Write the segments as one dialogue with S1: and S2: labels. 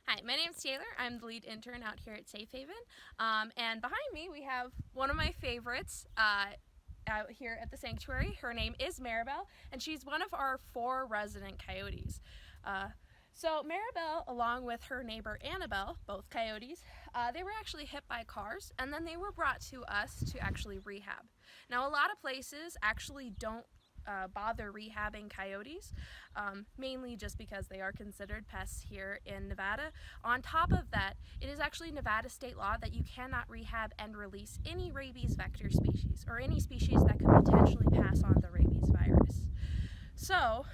S1: Hi, my name's Taylor. I'm the lead intern out here at Safe Haven. And behind me we have one of my favorites out here at the sanctuary. Her name is Marabelle, and she's one of our 4 resident coyotes. So Marabelle, along with her neighbor Annabelle, both coyotes, they were actually hit by cars, and then they were brought to us to actually rehab. Now, a lot of places actually don't bother rehabbing coyotes, mainly just because they are considered pests here in Nevada. On top of that, it is actually Nevada state law that you cannot rehab and release any rabies vector species, or any species that could potentially pass on the rabies virus. So,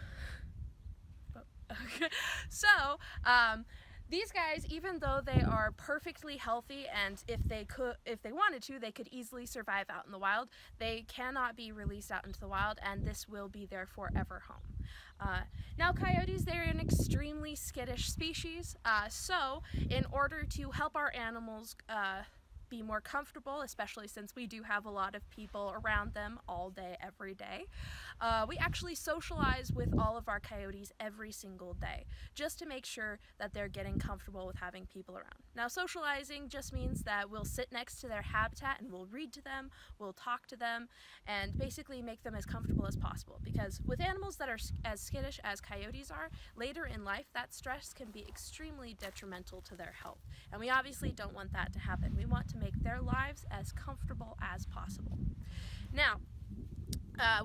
S1: these guys, even though they are perfectly healthy, and if they wanted to, they could easily survive out in the wild, they cannot be released out into the wild, and this will be their forever home. Now, coyotes, they're an extremely skittish species, so in order to help our animals be more comfortable, especially since we do have a lot of people around them all day, every day, we actually socialize with all of our coyotes every single day, just to make sure that they're getting comfortable with having people around. Now, socializing just means that we'll sit next to their habitat and we'll read to them, we'll talk to them, and basically make them as comfortable as possible. Because with animals that are as skittish as coyotes are, later in life, that stress can be extremely detrimental to their health. And we obviously don't want that to happen. We want to make their lives as comfortable as possible. Now,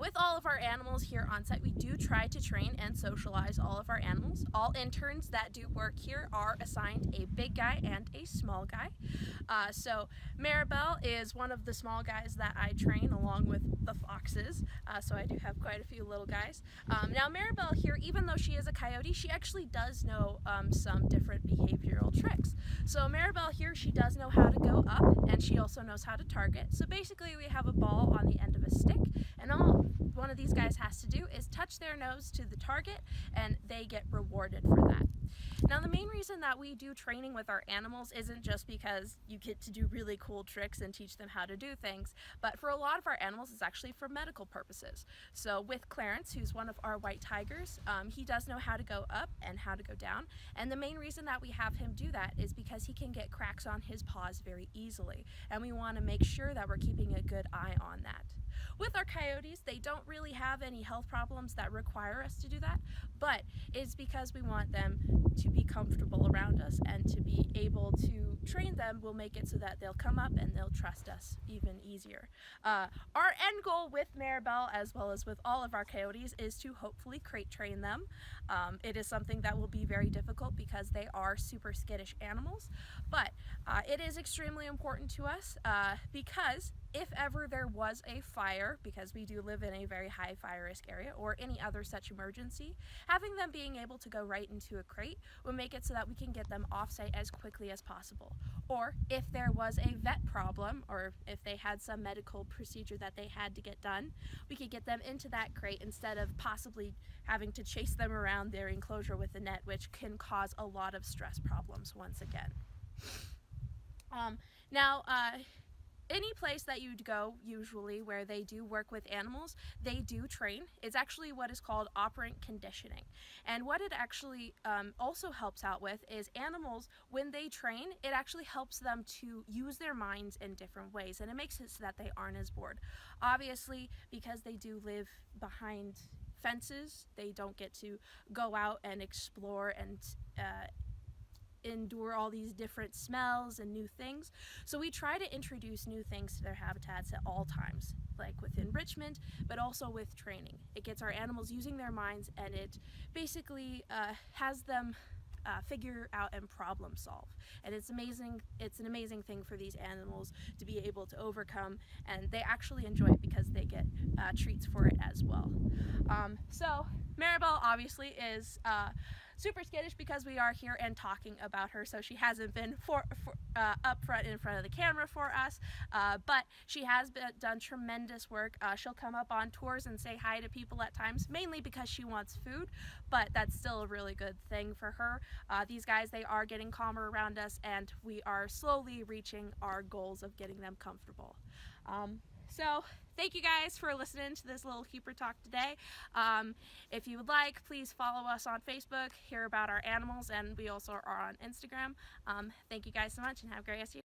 S1: with all of our animals here on site, we do try to train and socialize all of our animals. All interns that do work here are assigned a big guy and a small guy. So Marabelle is one of the small guys that I train, along with the foxes. So I do have quite a few little guys. Now, Marabelle here, even though she is a coyote, she actually does know some different behavioral tricks. So Marabelle here, she does know how to go up, and she also knows how to target. So basically, we have a ball on the end of a stick, and all one of these guys has to do is touch their nose to the target, and they get rewarded for that. Now, the main reason that we do training with our animals isn't just because you get to do really cool tricks and teach them how to do things, but for a lot of our animals, it's actually for medical purposes. So with Clarence, who's one of our white tigers, he does know how to go up and how to go down, and the main reason that we have him do that is because he can get cracks on his paws very easily, and we want to make sure that we're keeping a good eye on that. With our coyotes, they don't really have any health problems that require us to do that, but it's because we want them to be comfortable around us, and to be able to train them will make it so that they'll come up and they'll trust us even easier. Our end goal with Marabelle, as well as with all of our coyotes, is to hopefully crate train them. It is something that will be very difficult because they are super skittish animals, but it is extremely important to us because if ever there was a fire, because we do live in a very high fire risk area, or any other such emergency, having them being able to go right into a crate would make it so that we can get them off-site as quickly as possible. Or if there was a vet problem, or if they had some medical procedure that they had to get done, we could get them into that crate instead of possibly having to chase them around their enclosure with a net, which can cause a lot of stress problems once again. Now, any place that you'd go, usually, where they do work with animals, they do train. It's actually what is called operant conditioning. And what it actually also helps out with is animals, when they train, it actually helps them to use their minds in different ways, and it makes it so that they aren't as bored. Obviously, because they do live behind fences, they don't get to go out and explore and endure all these different smells and new things. So we try to introduce new things to their habitats at all times, like with enrichment, but also with training. It gets our animals using their minds, and it basically has them figure out and problem solve. And it's amazing. It's an amazing thing for these animals to be able to overcome, and they actually enjoy it because they get treats for it as well. So Marabelle obviously is super skittish because we are here and talking about her, so she hasn't been up front in front of the camera for us, but she has done tremendous work. She'll come up on tours and say hi to people at times, mainly because she wants food, but that's still a really good thing for her. These guys, they are getting calmer around us, and we are slowly reaching our goals of getting them comfortable. So thank you guys for listening to this little keeper talk today. If you would like, please follow us on Facebook, hear about our animals, and we also are on Instagram. Thank you guys so much, and have a great rest of your